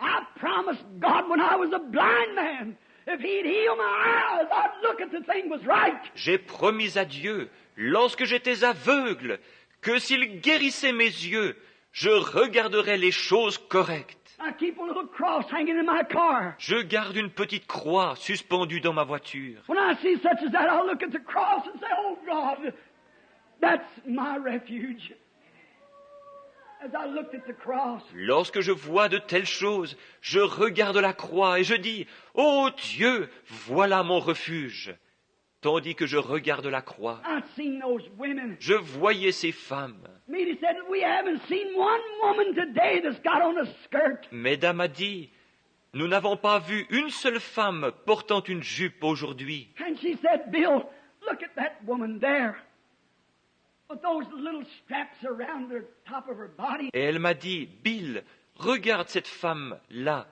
I promised God when I was a blind man, if He'd heal my eyes, I'd look at the thing was right. J'ai promis à Dieu, lorsque j'étais aveugle, que s'il guérissait mes yeux, je regarderais les choses correctes. I keep a little cross hanging in my car. Je garde une petite croix suspendue dans ma voiture. When I see such as that, I'll look at the cross and say, oh God, that's my refuge. As I looked at the cross, Lorsque je vois de telles choses, je regarde la croix et je dis, « Ô Dieu, voilà mon refuge !» Tandis que je regarde la croix, I've seen those women. je voyais ces femmes. Meady said, we haven't seen one woman today that's got on a skirt. Mesdames a dit, « Nous n'avons pas vu une seule femme portant une jupe aujourd'hui. » And she said, Bill, look at that woman there. With those little straps around the top of her body. Et elle m'a dit, « Bill, regarde cette femme-là,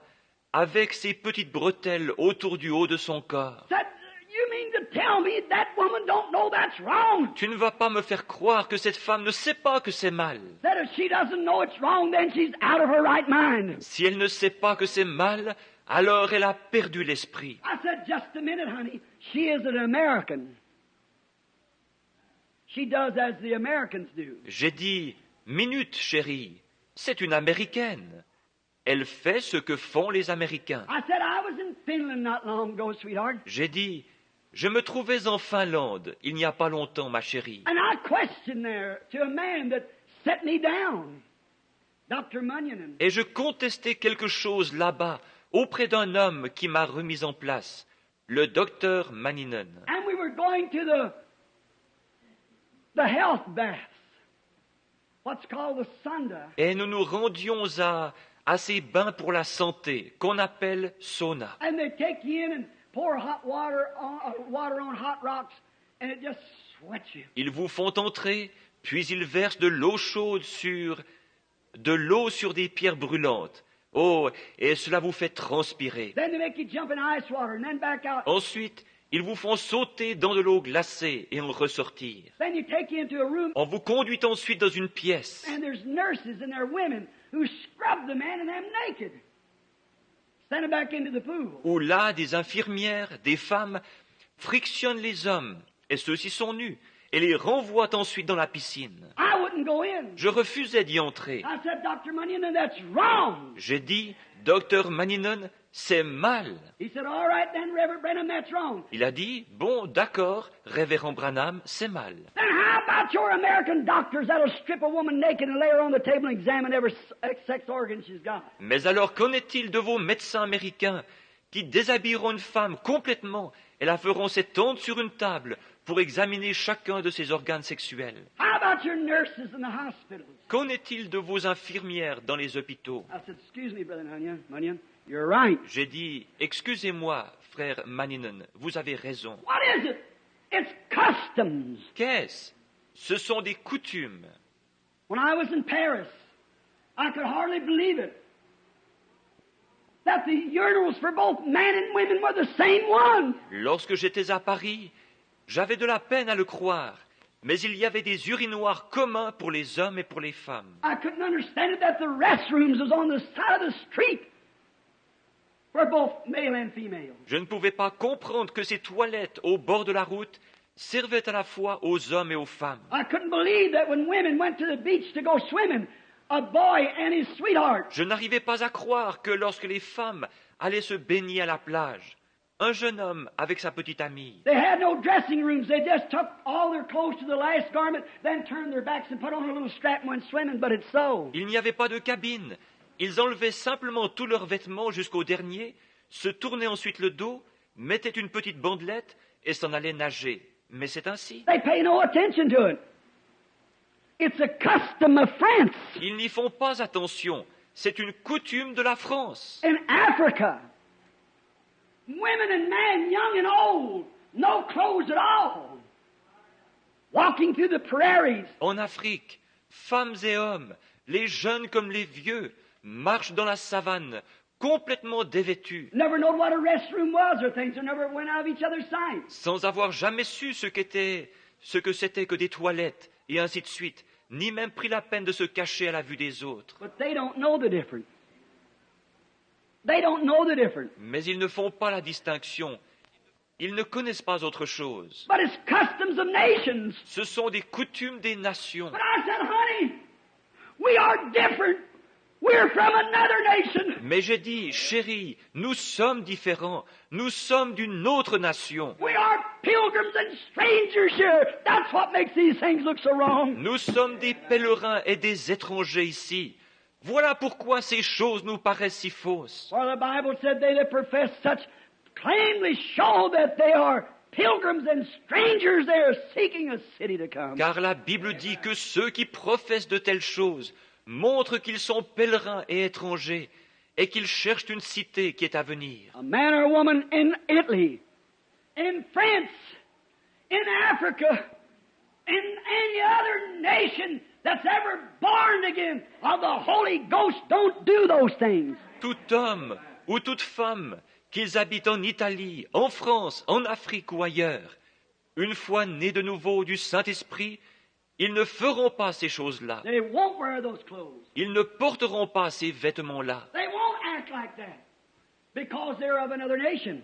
avec ses petites bretelles autour du haut de son corps. Said, you mean to tell me that woman don't know that's wrong? Tu ne vas pas me faire croire que cette femme ne sait pas que c'est mal. That if she doesn't know it's wrong, then she's out of her right mind. Si elle ne sait pas que c'est mal, alors elle a perdu l'esprit. » I said, just a minute, honey. She is an American. She does as the Americans do. J'ai dit, « Minute, chérie, c'est une Américaine. Elle fait ce que font les Américains. I said, I was in Finland not long ago, sweetheart. » J'ai dit, « Je me trouvais en Finlande il n'y a pas longtemps, ma chérie. And I questioned there to a man that set me down, Dr. Munyon. Et je contestais quelque chose là-bas auprès d'un homme qui m'a remis en place, le docteur Maninen. And we were going to the health bath, what's called the Sunda. Et nous nous rendions à ces bains pour la santé qu'on appelle sauna. And they take you in and pour hot water on hot rocks, and it just sweats you. Ils vous font entrer, puis ils versent de l'eau chaude sur des pierres brûlantes. Oh, et cela vous fait transpirer. Then they make you jump in ice water and then back out. Ensuite, ils vous font sauter dans de l'eau glacée et en ressortir. Then you take you into a room, On vous conduit ensuite dans une pièce. and there's nurses and there are women who scrub the man and them naked. Send him back into the pool. Où là, des infirmières, des femmes, frictionnent les hommes, et ceux-ci sont nus, et les renvoient ensuite dans la piscine. I wouldn't go in. Je refusais d'y entrer. I said, Dr. Munyon, that's wrong. J'ai dit, « Docteur Maninen, c'est mal. » He said, all right then, Reverend Branham, that's wrong. Il a dit, « Bon, d'accord, révérend Branham, c'est mal. Then how about your American doctors that'll strip a woman naked and lay her on the table and examine every sex organ she's got? » Mais alors, qu'en est-il de vos médecins américains qui déshabilleront une femme complètement et la feront s'étendre sur une table pour examiner chacun de ses organes sexuels? How about your nurses in the hospitals? Qu'en est-il de vos infirmières dans les hôpitaux? I said, excuse me, Brother Munyon, you're right. J'ai dit, « Excusez-moi, frère Maninen, vous avez raison. What is it? It's customs. » Qu'est-ce? Ce sont des coutumes. When I was in Paris, I could hardly believe it. That the urinals for both men and women were the same one. Lorsque j'étais à Paris, j'avais de la peine à le croire, mais il y avait des urinoirs communs pour les hommes et pour les femmes. I couldn't understand it that the restrooms was on the side of the street for both male and female. Je ne pouvais pas comprendre que ces toilettes au bord de la route servaient à la fois aux hommes et aux femmes. I couldn't believe that when women went to the beach to go swimming, a boy and his sweetheart, Je n'arrivais pas à croire que lorsque les femmes allaient se baigner à la plage, un jeune homme avec sa petite amie, they had no dressing rooms. They just took all their clothes to the last garment, then turned their backs and put on a little strap and went swimming, but it's so. il n'y avait pas de cabine. Ils enlevaient simplement tous leurs vêtements jusqu'au dernier, se tournaient ensuite le dos, mettaient une petite bandelette et s'en allaient nager. Mais c'est ainsi. They pay no attention to it. It's a custom of France. Ils n'y font pas attention. C'est une coutume de la France. In Africa, women and men, young and old, no clothes at all, walking through the prairies. En Afrique, femmes et hommes, les jeunes comme les vieux, marchent dans la savane, complètement dévêtus, Never knowed what a restroom was or things, or never went out of each other's sight. sans avoir jamais su ce que c'était que des toilettes, et ainsi de suite, ni même pris la peine de se cacher à la vue des autres. But they don't know the difference. They don't know the difference. Mais ils ne font pas la distinction. Ils ne connaissent pas autre chose. But it's customs of nations. Ce sont des coutumes des nations. But I said, honey, we are different. We're from another nation. Mais j'ai dit, chérie, nous sommes différents. Nous sommes d'une autre nation. We are pilgrims and strangers here. That's what makes these things look so wrong. Nous sommes des pèlerins et des étrangers ici. Voilà pourquoi ces choses nous paraissent si fausses. For the Bible said they that profess such plainly show that they are pilgrims and strangers. They are seeking a city to come. Car la Bible dit que ceux qui professent de telles choses montrent qu'ils sont pèlerins et étrangers et qu'ils cherchent une cité qui est à venir. A man or a woman in Italy, in France, in Africa, in any other nation that's ever born again of the Holy Ghost don't do those things. Tout homme ou toute femme, qu'ils habitent en Italie, en France, en Afrique ou ailleurs, une fois nés de nouveau du Saint-Esprit, ils ne feront pas ces choses-là. They won't wear those clothes. Ils ne porteront pas ces vêtements-là. They won't act like that because they're of another nation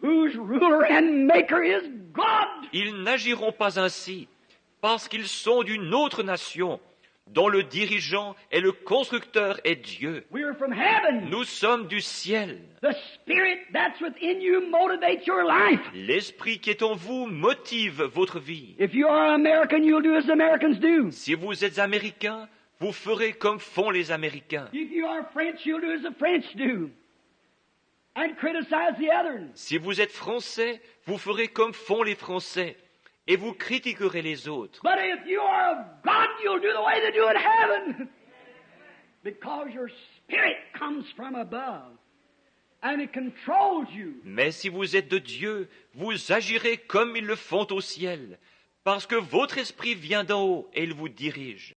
whose ruler and maker is God. Ils n'agiront pas ainsi parce qu'ils sont d'une autre nation dont le dirigeant et le constructeur est Dieu. We're from heaven. Nous sommes du ciel. The Spirit that's within you motivates your life. L'esprit qui est en vous motive votre vie. If you are American, you'll do as the Americans do. Si vous êtes américain, vous ferez comme font les Américains. If you are French, you'll do as the French do. And criticize the others. Si vous êtes français, vous ferez comme font les Français et vous critiquerez les autres. But if you are of God, you'll do the way they do in heaven. Because your spirit comes from above. And it controls you. Mais si vous êtes de Dieu, vous agirez comme ils le font au ciel, parce que votre esprit vient d'en haut et il vous dirige.